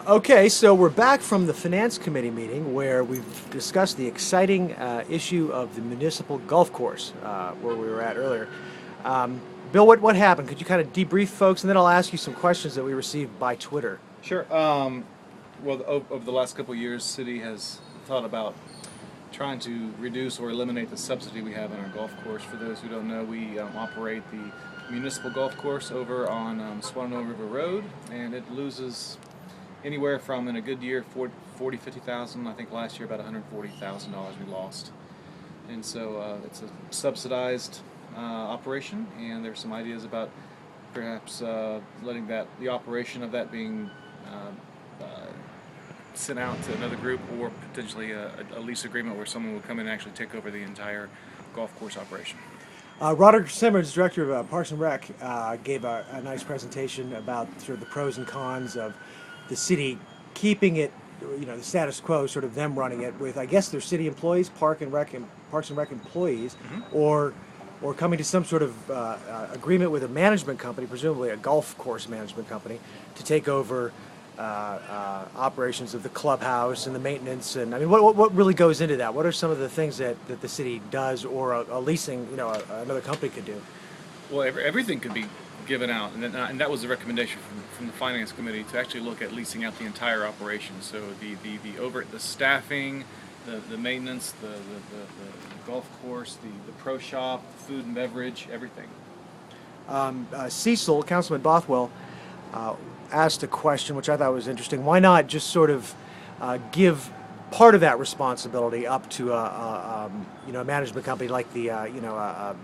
Okay, so we're back from the Finance Committee meeting where we've discussed the exciting issue of the municipal golf course where we were at earlier. Bill, what happened? Could you kind of debrief folks, and then I'll ask you some questions that we received by Twitter. Sure. Well, over the last couple of years, city has thought about trying to reduce or eliminate the subsidy we have on our golf course. For those who don't know, we operate the municipal golf course over on Swananoa River Road, and it loses anywhere from, in a good year, 40, 50,000. I think last year about $140,000 we lost. And so it's a subsidized operation, and there's some ideas about perhaps letting the operation of that being sent out to another group, or potentially a lease agreement where someone would come in and actually take over the entire golf course operation. Roderick Simmons, director of Parks and Rec, gave a nice presentation about sort of the pros and cons of the city keeping it, the status quo, sort of them running it with, I guess, their city employees, Parks and Rec employees, or coming to some sort of agreement with a management company, presumably a golf course management company, to take over operations of the clubhouse and the maintenance. And I mean, what really goes into that? What are some of the things that the city does, or a leasing, another company could do? Well, everything could be given out, and that was the recommendation from the Finance Committee, to actually look at leasing out the entire operation. So the staffing, the maintenance, the golf course, the pro shop, food and beverage, everything. Cecil, Councilman Bothwell, asked a question which I thought was interesting. Why not just sort of give part of that responsibility up to a management company like the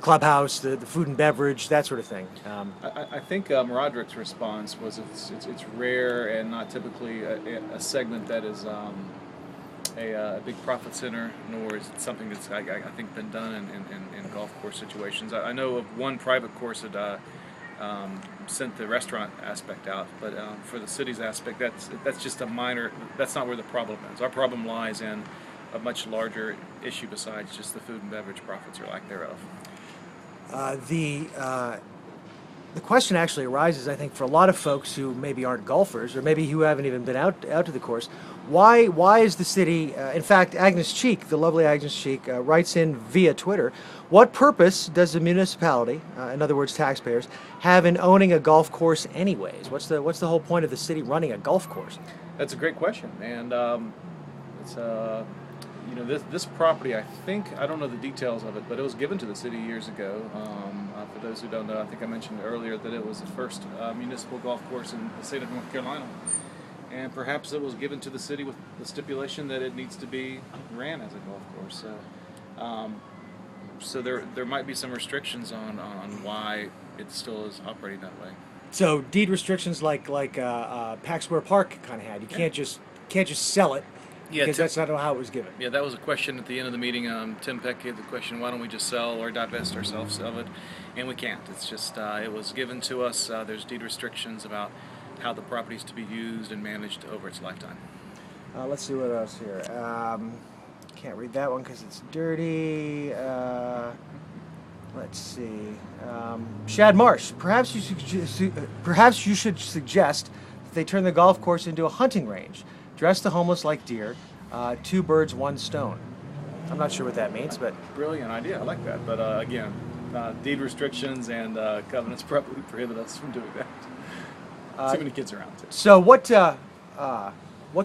clubhouse, the food and beverage, that sort of thing? I think Roderick's response was it's rare and not typically a segment that is a big profit center, nor is it something that's I think been done in golf course situations. I know of one private course that sent the restaurant aspect out, but for the city's aspect, that's just a minor. That's not where the problem is. Our problem lies in a much larger issue besides just the food and beverage profits or lack thereof. The question actually arises, I think, for a lot of folks who maybe aren't golfers, or maybe who haven't even been out to the course. Why is the city? In fact, Agnes Cheek, the lovely Agnes Cheek, writes in via Twitter. What purpose does the municipality, in other words, taxpayers, have in owning a golf course, anyways? What's the whole point of the city running a golf course? That's a great question, and it's this property. I don't know the details of it, but it was given to the city years ago. For those who don't know, I think I mentioned earlier that it was the first municipal golf course in the state of North Carolina. And perhaps it was given to the city with the stipulation that it needs to be ran as a golf course. So there might be some restrictions on why it still is operating that way. So deed restrictions like Pack Square Park kind of had. You can't just sell it. Yeah, because that's not how it was given. Yeah, that was a question at the end of the meeting. Tim Peck gave the question, why don't we just sell or divest ourselves of it? And we can't. It's just, it was given to us. There's deed restrictions about how the property is to be used and managed over its lifetime. Let's see what else here. Can't read that one because it's dirty. Let's see. Shad Marsh, perhaps you should suggest that they turn the golf course into a hunting range. Dress the homeless like deer, 2 birds, 1 stone. I'm not sure what that means, but... Brilliant idea, I like that. But again, deed restrictions and covenants probably prohibit us from doing that. Too many kids around. So what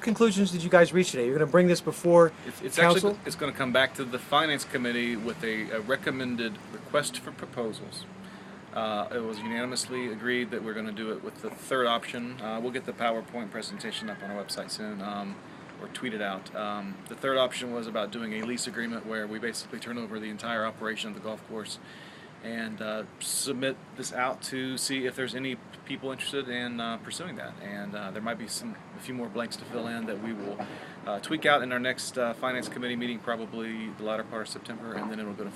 conclusions did you guys reach today? You're going to bring this before council? It's going to come back to the Finance Committee with a recommended request for proposals. It was unanimously agreed that we're going to do it with the third option. We'll get the PowerPoint presentation up on our website soon, or tweet it out. The third option was about doing a lease agreement where we basically turn over the entire operation of the golf course and submit this out to see if there's any people interested in pursuing that. And there might be a few more blanks to fill in that we will tweak out in our next Finance Committee meeting, probably the latter part of September, and then it'll go to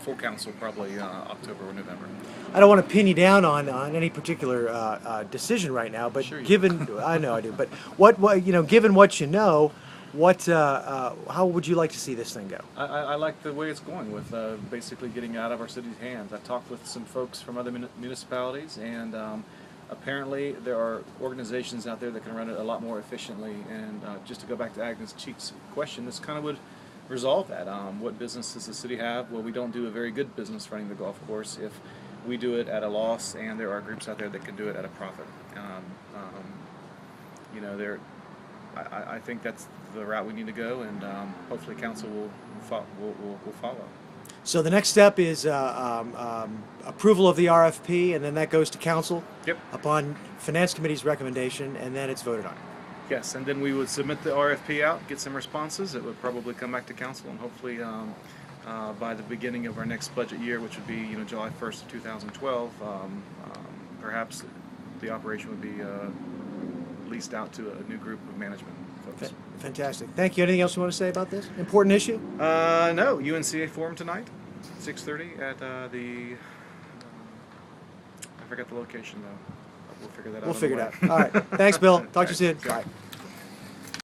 full council probably October or November. I don't want to pin you down on any particular decision right now, but sure given I know I do, but given what you know, how would you like to see this thing go? I like the way it's going with basically getting out of our city's hands. I've talked with some folks from other municipalities, and Apparently, there are organizations out there that can run it a lot more efficiently. And just to go back to Agnes Cheek's question, this kind of would resolve that. What business does the city have? Well, we don't do a very good business running the golf course if we do it at a loss, and there are groups out there that can do it at a profit. You know, I think that's the route we need to go, and hopefully council will follow. So the next step is approval of the RFP, and then that goes to council. Yep. Upon finance committee's recommendation, and then it's voted on. Yes, and then we would submit the RFP out, get some responses. It would probably come back to council, and hopefully by the beginning of our next budget year, which would be July 1st of 2012, perhaps the operation would be leased out to a new group of management folks. Fantastic. Thank you. Anything else you want to say about this important issue? No, UNCA forum tonight, 6:30 at the. I forgot the location though. We'll figure that out. We'll figure it out. All right. Thanks, Bill. Talk to you soon. Bye. Bye.